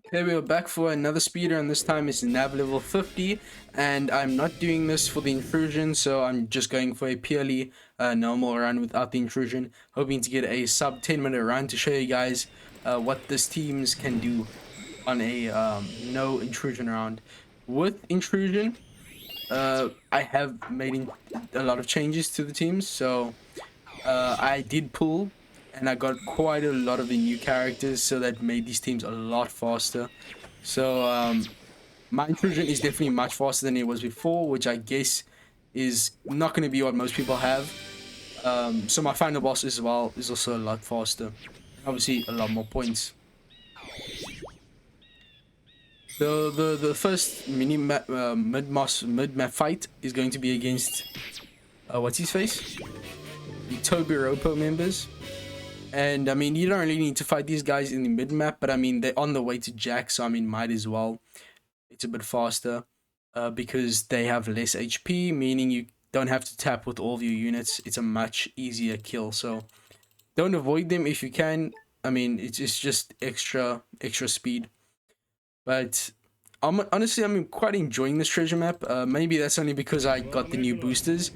Okay, we are back for another speeder, and this time it's NAV level 50, and I'm not doing this for the intrusion, so I'm just going for a purely normal run without the intrusion, hoping to get a sub 10-minute run to show you guys what this teams can do on a no intrusion round. With intrusion, I have made a lot of changes to the teams, so I did pull and I got quite a lot of the new characters, so that made these teams a lot faster. So my intrusion is definitely much faster than it was before, which I guess is not going to be what most people have. So my final boss as well is also a lot faster. Obviously, a lot more points. The first mini map, mid map fight is going to be against what's his face, the Toby Ropo members. And I mean, you don't really need to fight these guys in the mid map, but I mean, they're on the way to Jack, so I mean, might as well. It's a bit faster because they have less HP, meaning you don't have to tap with all of your units. It's a much easier kill, so don't avoid them if you can. I mean, it's just extra speed. But honestly, I'm quite enjoying this treasure map. Maybe that's only because I got the new boosters.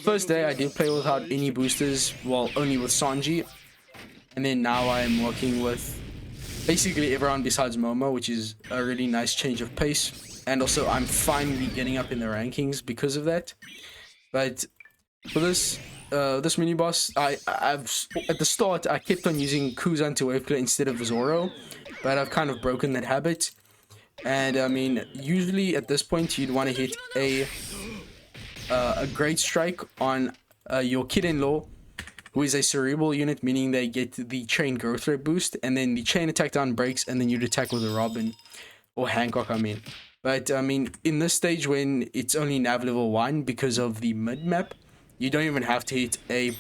First day I did play without any boosters, well, only with Sanji. And then now I'm working with basically everyone besides Momo, which is a really nice change of pace. And also I'm finally getting up in the rankings because of that. But for this mini boss, I've at the start I kept on using Kuzan to wave clear instead of Zoro, but I've kind of broken that habit. And I mean, usually at this point you'd want to hit a great strike on your kid-in-law, who is a cerebral unit, meaning they get the chain growth rate boost, and then the chain attack down breaks, and then you'd attack with a Robin or Hancock, I mean. But I mean, in this stage when it's only nav level 1 because of the mid map, you don't even have to hit a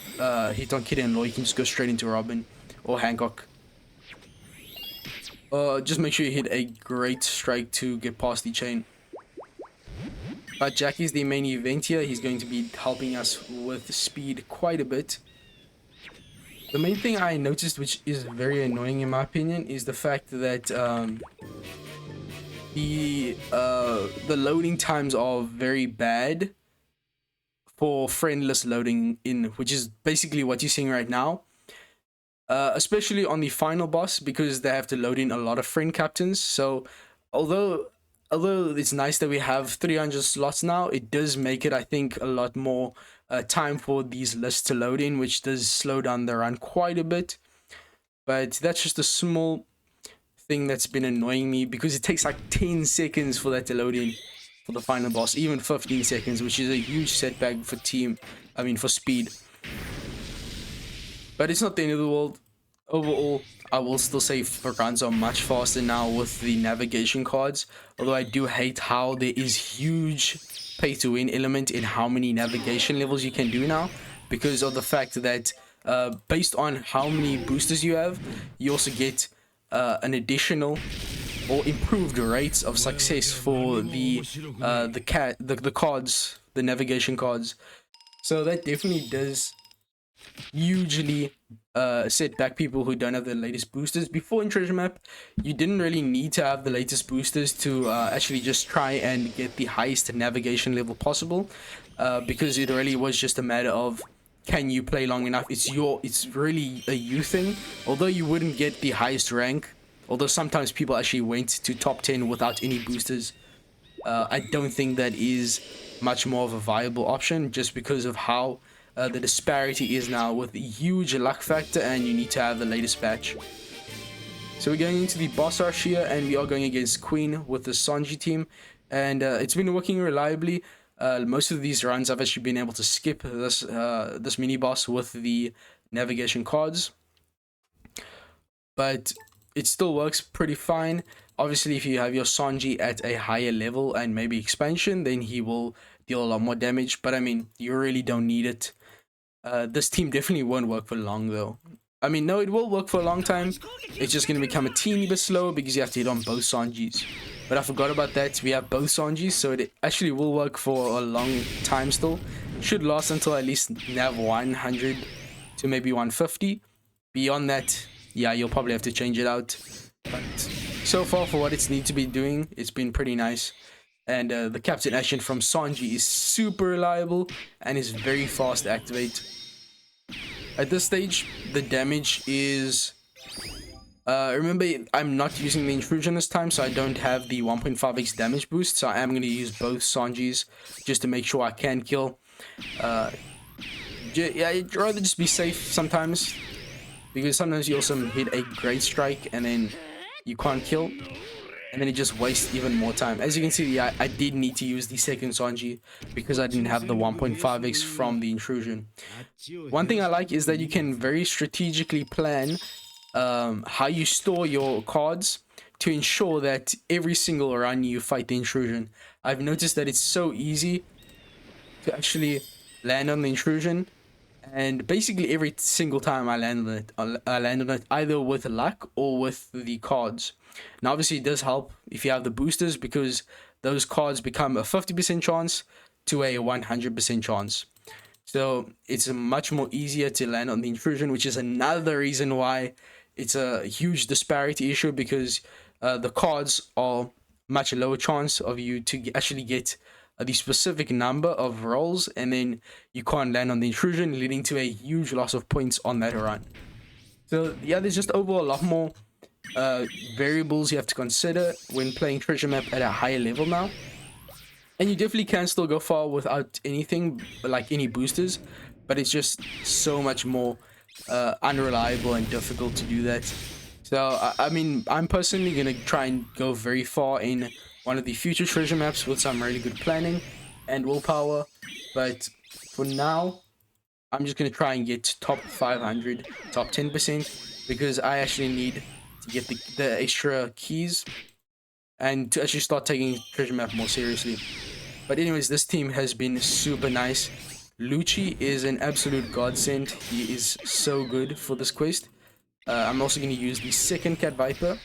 hit on kid-in-law. You can just go straight into Robin or Hancock. Just make sure you hit a great strike to get past the chain. But Jack is the main event here. He's going to be helping us with speed quite a bit. The main thing I noticed, which is very annoying in my opinion, is the fact that the loading times are very bad for friendless loading in, which is basically what you're seeing right now. Especially on the final boss, because they have to load in a lot of friend captains. So although it's nice that we have 300 slots now, it does make it, I think, a lot more time for these lists to load in, which does slow down the run quite a bit. But that's just a small thing that's been annoying me, because it takes like 10 seconds for that to load in for the final boss, even 15 seconds, which is a huge setback for for speed. But it's not the end of the world. Overall, I will still say runs are much faster now with the navigation cards, although I do hate how there is huge pay to win element in how many navigation levels you can do now, because of the fact that based on how many boosters you have, you also get an additional or improved rates of success for the cards, the navigation cards. So that definitely does hugely set back people who don't have the latest boosters. Before in treasure map, you didn't really need to have the latest boosters to actually just try and get the highest navigation level possible, because it really was just a matter of, can you play long enough? It's really a you thing. Although you wouldn't get the highest rank, although sometimes people actually went to top 10 without any boosters, I don't think that is much more of a viable option, just because of how the disparity is now with the huge luck factor, and you need to have the latest patch. So we're going into the boss rush here, and we are going against Queen with the Sanji team, and it's been working reliably. Most of these runs I've actually been able to skip this mini boss with the navigation cards, but it still works pretty fine. Obviously, if you have your Sanji at a higher level and maybe expansion, then he will deal a lot more damage, but I mean, you really don't need it. This team definitely won't work for long though. I mean, no, it will work for a long time. It's just going to become a teeny bit slower because you have to hit on both Sanjis. But I forgot about that. We have both Sanjis, so it actually will work for a long time still. Should last until at least nav 100 to maybe 150. Beyond that, yeah, you'll probably have to change it out. But so far for what it's need to be doing, it's been pretty nice. And the captain action from Sanji is super reliable and is very fast to activate. At this stage, the damage is... remember, I'm not using the intrusion this time, so I don't have the 1.5x damage boost, so I am going to use both Sanjis just to make sure I can kill. Yeah, I'd rather just be safe sometimes, because sometimes you also hit a great strike and then you can't kill, and then it just wastes even more time. As you can see, yeah, I did need to use the second Sanji because I didn't have the 1.5x from the intrusion. One thing I like is that you can very strategically plan how you store your cards to ensure that every single run you fight the intrusion. I've noticed that it's so easy to actually land on the intrusion, and basically every single time I land on it either with luck or with the cards. Now obviously it does help if you have the boosters, because those cards become a 50% chance to a 100% chance. So it's much more easier to land on the intrusion, which is another reason why it's a huge disparity issue, because the cards are much lower chance of you to actually get the specific number of rolls, and then you can't land on the intrusion, leading to a huge loss of points on that run. So yeah, there's just overall a lot more variables you have to consider when playing treasure map at a higher level now. And you definitely can still go far without anything, like any boosters, but it's just so much more unreliable and difficult to do that. So I mean, I'm personally gonna try and go very far in one of the future treasure maps with some really good planning and willpower, but for now I'm just gonna try and get top 500, top 10%, because I actually need to get the extra keys and to actually start taking treasure map more seriously. But anyways, this team has been super nice. Lucci is an absolute godsend. He is so good for this quest. I'm also going to use the second Cat Viper.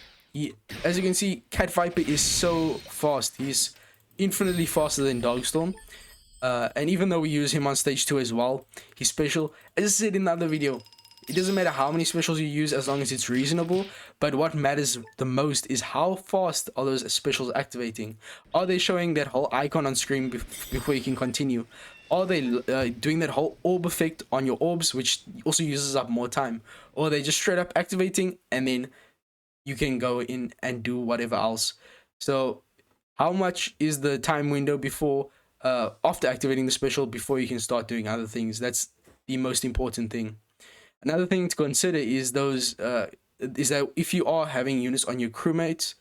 As you can see, Cat Viper is so fast. He's infinitely faster than Dogstorm. And even though we use him on stage 2 as well, he's special. As I said in the other video, it doesn't matter how many specials you use as long as it's reasonable, but what matters the most is how fast are those specials activating. Are they showing that whole icon on screen before you can continue? Are they doing that whole orb effect on your orbs, which also uses up more time? Or are they just straight up activating and then you can go in and do whatever else? So how much is the time window before after activating the special before you can start doing other things? That's the most important thing. Another thing to consider is that if you are having units on your crewmates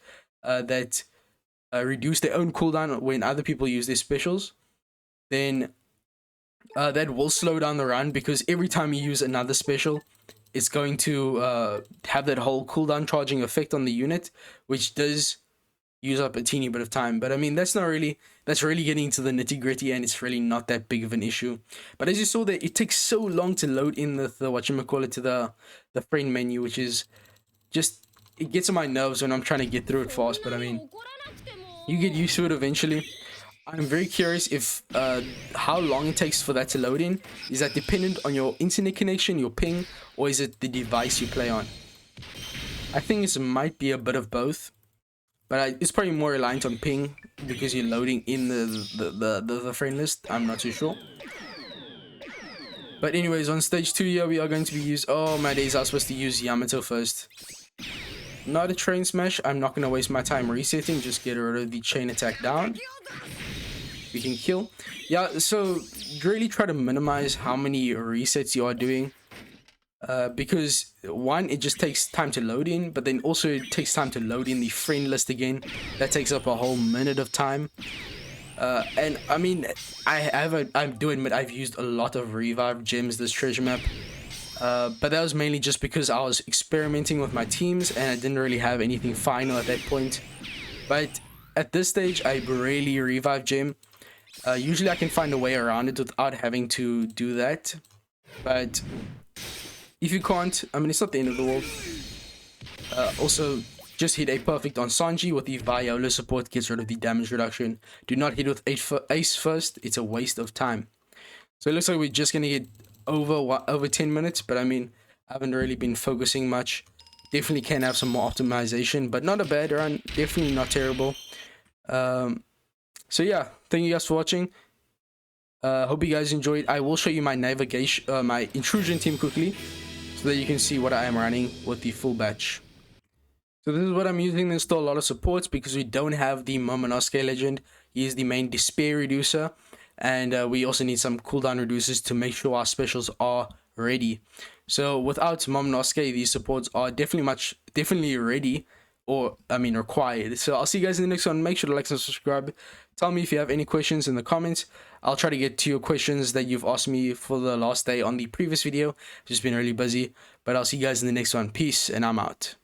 that reduce their own cooldown when other people use their specials, then that will slow down the run, because every time you use another special, it's going to have that whole cooldown charging effect on the unit, which does use up a teeny bit of time. But I mean, that's really getting into the nitty-gritty, and it's really not that big of an issue. But as you saw, that it takes so long to load in the whatchamacallit to the friend menu, which is just, it gets on my nerves when I'm trying to get through it fast. But I mean, you get used to it eventually. I'm very curious if how long it takes for that to load in. Is that dependent on your internet connection, your ping, or is it the device you play on? I think it might be a bit of both, but it's probably more reliant on ping because you're loading in the friend list. I'm not too sure. But anyways, on stage 2 here, we are going to be oh my days, I was supposed to use Yamato first. Not a train smash. I'm not going to waste my time resetting. Just get rid of the chain attack down. We can kill. Yeah, so really try to minimize how many resets you are doing. Because one, it just takes time to load in, but then also it takes time to load in the friend list again. That takes up a whole minute of time. And I mean, I do admit I've used a lot of revive gems this treasure map. But that was mainly just because I was experimenting with my teams and I didn't really have anything final at that point. But at this stage, I really revive gem. Usually I can find a way around it without having to do that. But if you can't, I mean, it's not the end of the world. Also, just hit a perfect on Sanji with the Viola support, gets rid of the damage reduction. Do not hit with Ace first, it's a waste of time. So it looks like we're just going to get over 10 minutes, but I mean, I haven't really been focusing much Definitely can have some more optimization, but not a bad run. Definitely not terrible. So yeah, thank you guys for watching. Hope you guys enjoyed. I will show you my navigation, my intrusion team quickly, so that you can see what I am running with the full batch. So this is what I'm using to install a lot of supports, because we don't have the Momonosuke legend. He is the main despair reducer, and we also need some cooldown reducers to make sure our specials are ready. So without Momonosuke, these supports are definitely ready, or I mean required. So I'll see you guys in the next one. Make sure to like and subscribe. Tell me if you have any questions in the comments. I'll try to get to your questions that you've asked me for the last day on the previous video. Just been really busy, but I'll see you guys in the next one. Peace, and I'm out.